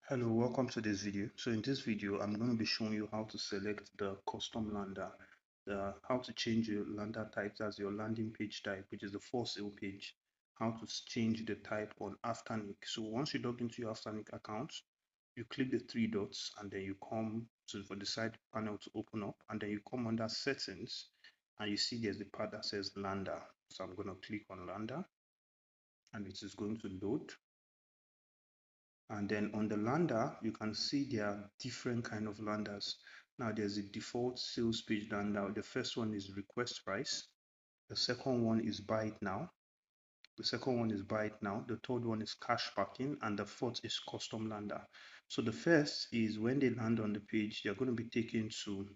Hello, welcome to this video. So in this video, I'm going to be showing you how to select the custom lander, how to change your lander types as your landing page type, which is the for sale page, how to change the type on Afternic. So once you log into your Afternic account, you click the three dots and then you come to for the side panel to open up, and then you come under settings and you see there's the part that says lander. So I'm going to click on lander and it is going to load. And then on the lander, you can see there are different kind of landers. Now there's a default sales page lander. The first one is request price. The second one is buy it now. The second one is buy it now. The third one is cash packing, and the fourth is custom lander. So the first is when they land on the page, they're going to be taken to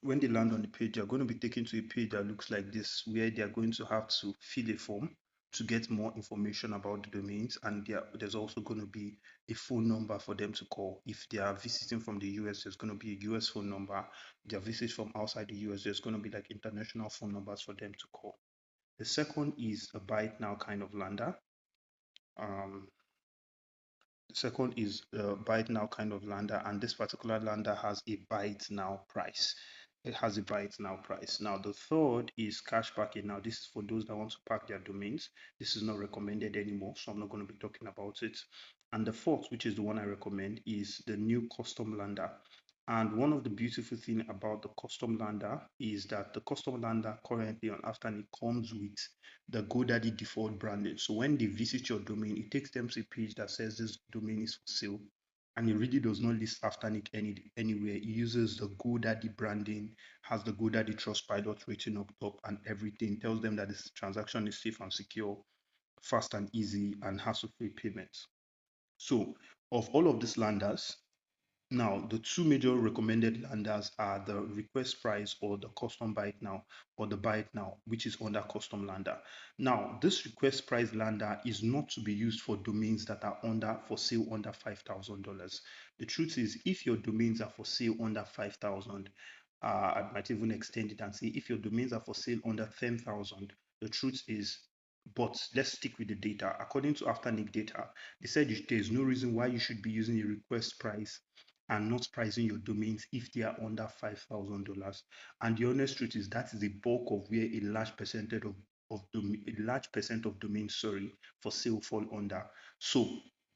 when they land on the page, they're going to be taken to a page that looks like this, where they're going to have to fill a form to get more information about the domains. And there's also going to be a phone number for them to call. If they are visiting from the US, there's going to be a US phone number. If they're visiting from outside the US, there's going to be like international phone numbers for them to call. The second is a buy it now kind of lander. Um, the second is buy it now kind of lander, and this particular lander has a buy it now price. It has a buy it now price. Now the third is cash packing. Now this is for those that want to pack their domains. This is not recommended anymore, so I'm not going to be talking about it. And the fourth, which is the one I recommend, is the new custom lander. And one of the beautiful thing about the custom lander is that the custom lander currently on Afternic comes with the GoDaddy default branding. So when they visit your domain, it takes them to a page that says this domain is for sale. And it really does not list Afternic anywhere. It uses the GoDaddy branding, has the GoDaddy Trustpilot rating up top and everything. Tells them that this transaction is safe and secure, fast and easy, and hassle-free payments. So of all of these landers, now, the two major recommended landers are the request price or the custom buy it now or the buy it now, which is under custom lander. Now, this request price lander is not to be used for domains that are under for sale under $5,000. The truth is, if your domains are for sale under 5,000, I might even extend it and say if your domains are for sale under 10,000, the truth is, but let's stick with the data. According to Afternic data, they said there's no reason why you should be using a request price and not pricing your domains if they are under $5,000. And the honest truth is that is the bulk of where a large percentage a large percent of domains, for sale fall under. So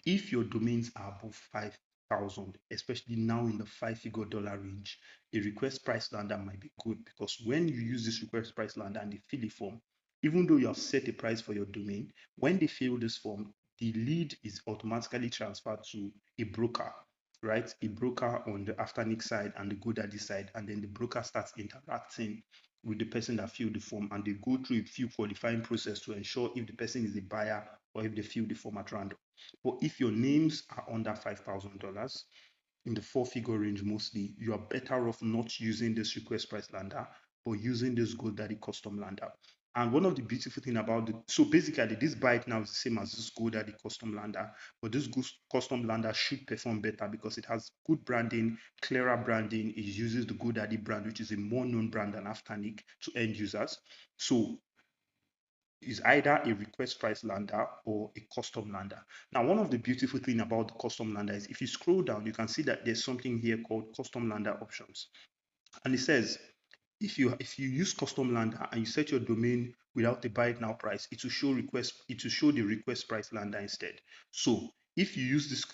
if your domains are above 5,000, especially now in the five-figure dollar range, a request price lander might be good, because when you use this request price lander and they fill a form, even though you have set a price for your domain, when they fill this form, the lead is automatically transferred to a broker, right? A broker on the Afternic side and the GoDaddy side, and then the broker starts interacting with the person that filled the form, and they go through a few qualifying process to ensure if the person is a buyer or if they fill the form at random. But if your names are under $5,000 in the four-figure range mostly, you are better off not using this request price lander, but using this GoDaddy custom lander. And one of the beautiful thing about it, so basically this buy it now is the same as this GoDaddy custom lander, but this custom lander should perform better because it has good branding, clearer branding. It uses the GoDaddy brand, which is a more known brand than Afternic to end users. So is either a request price lander or a custom lander. Now, one of the beautiful thing about the custom lander is if you scroll down, you can see that there's something here called custom lander options. And it says, if you use custom lander and you set your domain without a buy it now price, it will show the request price lander instead. So if you use this,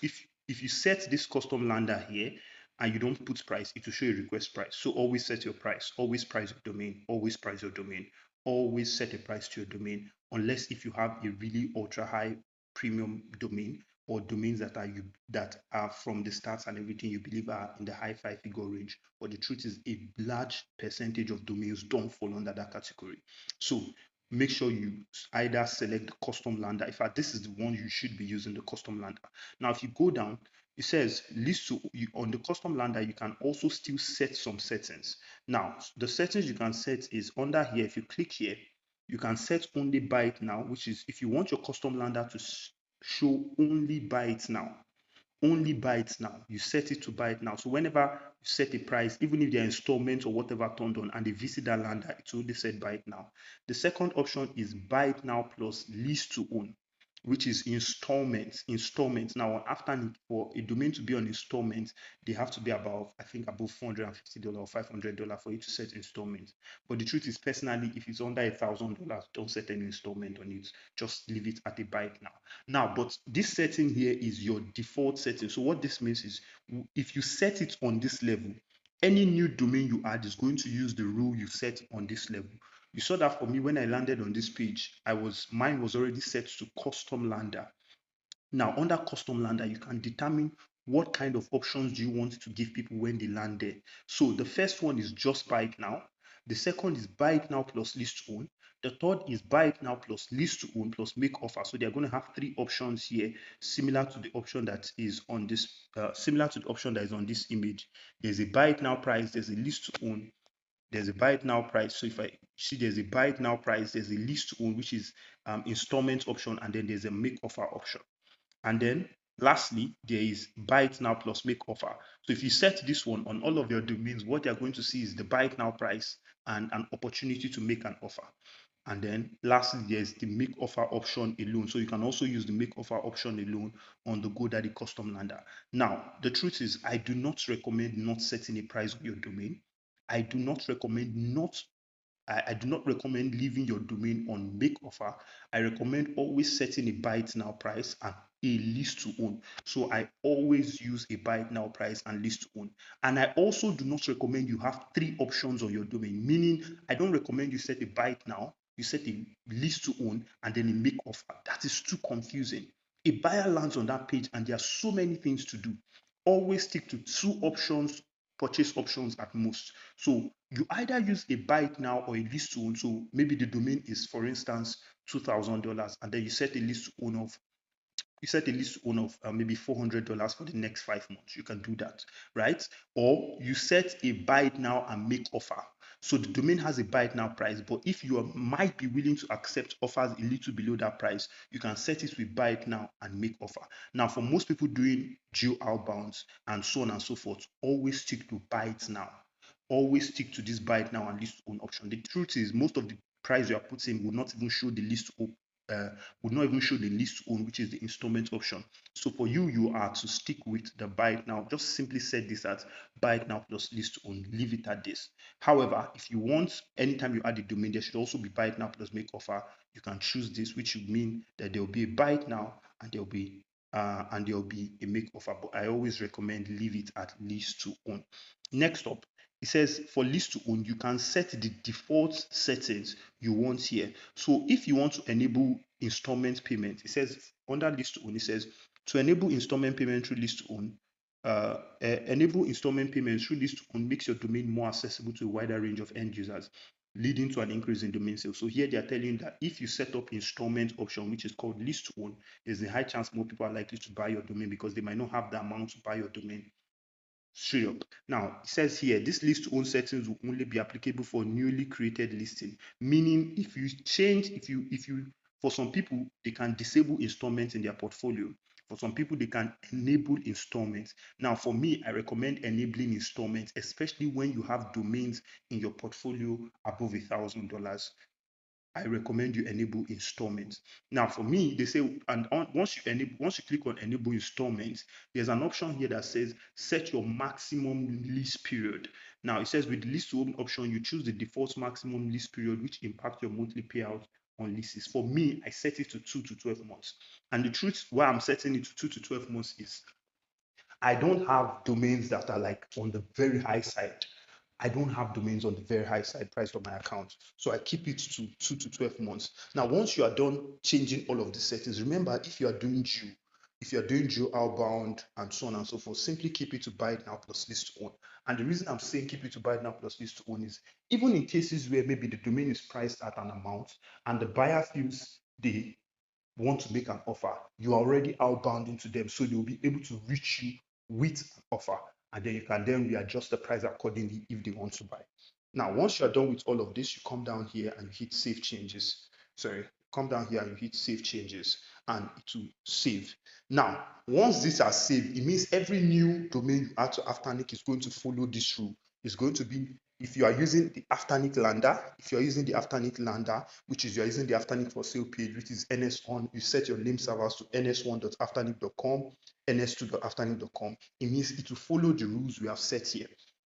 if you set this custom lander here and you don't put price, it will show a request price. So always set your price, always price your domain, always price your domain, always set a price to your domain, unless if you have a really ultra high premium domain or domains that are from the stats and everything you believe are in the high five-figure range. But the truth is, a large percentage of domains don't fall under that category. So make sure you either select the custom lander. In fact, this is the one you should be using, the custom lander. Now, if you go down, it says list to you on the custom lander. You can also still set some settings. Now, the settings you can set is under here. If you click here, you can set only buy it now, which is if you want your custom lander to show only buy it now. Only buy it now. You set it to buy it now. So whenever you set a price, even if they're installments or whatever turned on and they visit that lander, it will only set buy it now. The second option is buy it now plus lease to own. which is installments. Installments. Now, after for a domain to be on installments, they have to be about, I think, above $450 or $500 for you to set installments. But the truth is, personally, if it's under $1,000, don't set any installment on it. Just leave it at a buy it now. Now, but this setting here is your default setting. So what this means is, if you set it on this level, any new domain you add is going to use the rule you set on this level. You saw that for me when I landed on this page, mine was already set to custom lander. Now, under custom lander, you can determine what kind of options do you want to give people when they land there. So the first one is just buy it now. The second is buy it now plus list to own. The third is buy it now plus list to own plus make offer. So they're going to have three options here, similar to the option that is on this, similar to the option that is on this image. There's a buy it now price, there's a list to own, there's a buy it now price. So if I see there's a buy it now price, there's a list to own, which is installment option, and then there's a make offer option. And then lastly, there is buy it now plus make offer. So if you set this one on all of your domains, what you're going to see is the buy it now price and an opportunity to make an offer. And then lastly, there's the make offer option alone. So you can also use the make offer option alone on the GoDaddy custom lander. Now, the truth is, I do not recommend not setting a price on your domain. I do not recommend not I do not recommend leaving your domain on make offer. I recommend always setting a buy it now price and a list to own. So I always use a buy it now price and list to own. And I also do not recommend you have three options on your domain, meaning I don't recommend you set a buy it now, you set a list to own, and then a make offer. That is too confusing. A buyer lands on that page and there are so many things to do. Always stick to two options, purchase options at most. So you either use a buy it now or a list to own. So maybe the domain is, for instance, $2,000, and then you set a list to own of maybe $400 for the next 5 months. You can do that, right? Or you set a buy it now and make offer. So the domain has a buy it now price, but if might be willing to accept offers a little below that price, you can set it with buy it now and make offer. Now, for most people doing geo outbounds and so on and so forth, always stick to buy it now. Always stick to this buy it now and list own option. The truth is, most of the price you are putting will not even show the list would not even show the list own, which is the installment option. So for you, you are to stick with the buy it now. Just simply set this as buy it now plus list own. Leave it at this. However, if you want, anytime you add a domain, there should also be buy it now plus make offer. You can choose this, which would mean that there will be a buy it now and there will be a make offer. But I always recommend leave it at list to own. Next up, it says for list to own, you can set the default settings you want here. So if you want to enable installment payment, it says under list to own, it says to enable installment payment through list to own, enable installment payments through list to own makes your domain more accessible to a wider range of end users, leading to an increase in domain sales. So here they are telling you that if you set up installment option, which is called list to own, there's a high chance more people are likely to buy your domain because they might not have the amount to buy your domain straight up. Now, it says here, this list to own settings will only be applicable for newly created listing, meaning for some people, they can disable installments in their portfolio. For some people, they can enable installments. Now, for me, I recommend enabling installments, especially when you have domains in your portfolio above $1,000. I recommend you enable installments. Now, for me, they say, once you click on enable installments, there's an option here that says set your maximum lease period. Now, it says with the lease to own option, you choose the default maximum lease period, which impacts your monthly payout on leases. For me, I set it to 2 to 12 months. And the truth why I'm setting it to 2 to 12 months is I don't have domains that are like on the very high side. I don't have domains on the very high side price of my account. So I keep it to 2 to 12 months. Now, once you are done changing all of the settings, remember if you're doing geo outbound and so on and so forth, simply keep it to buy it now plus list to own. And the reason I'm saying keep it to buy it now plus list to own is even in cases where maybe the domain is priced at an amount and the buyer feels they want to make an offer, you are already outbound into them, so they'll be able to reach you with an offer, and then you can then readjust the price accordingly if they want to buy. Now, once you're done with all of this, you come down here and you hit save changes. Sorry, come down here and you hit save changes, and it will save. Now, once these are saved, it means every new domain you add to Afternic is going to follow this rule. It's going to be If you are using the Afternic lander, which is you are using the Afternic for sale page, which is ns1, you set your name servers to ns1.afternic.com, ns2.afternic.com. It means it will follow the rules we have set here.